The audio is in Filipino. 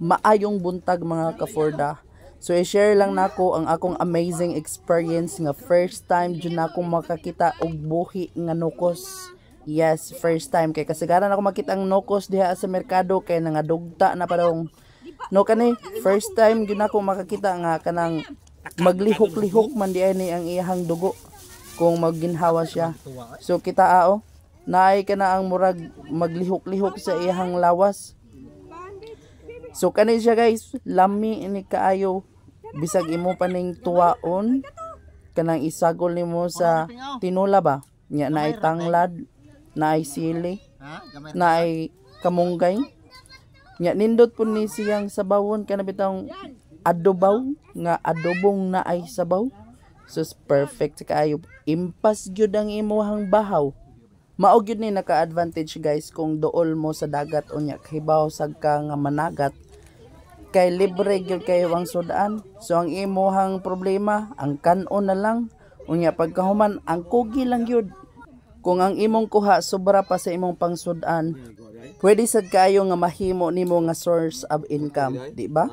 maayong buntag mga kaforda. So i-share lang nako ang akong amazing experience nga first time jud nako makakita og buhi nga nukos. Yes, first time kay kasagaran ako makita ang nukos diha sa merkado kay nangadugta na padong. No kani first time jud nako makakita nga kanang maglihok-lihok man di ni ang iyahang dugo kung magginhawa siya. So kita naay ka na ang murag maglihok-lihok sa iyahang lawas. So kani siya guys, lami ini kaayo bisag imo paning tuwaon kanang isagol nimo sa tinula ba? Nya naay tanglad, naay sili, naay kamunggay. Nya nindot po ni siyang sabawon kana bitang adobaw nga adobong naay sabaw. So perfect kaayo. Impas gyud ang imong bahaw. Mao gyud ni naka-advantage guys kung duol mo sa dagat unya kahibaw sad ka nga managat kay libre gyud kayo ang sudaan. So ang imuhang problema ang kanon na lang unya pagkahuman ang kugi lang gyud. Kung ang imong kuha sobra pa sa imong pangsudan, pwede sad kayo nga mahimo nimo nga source of income, di ba?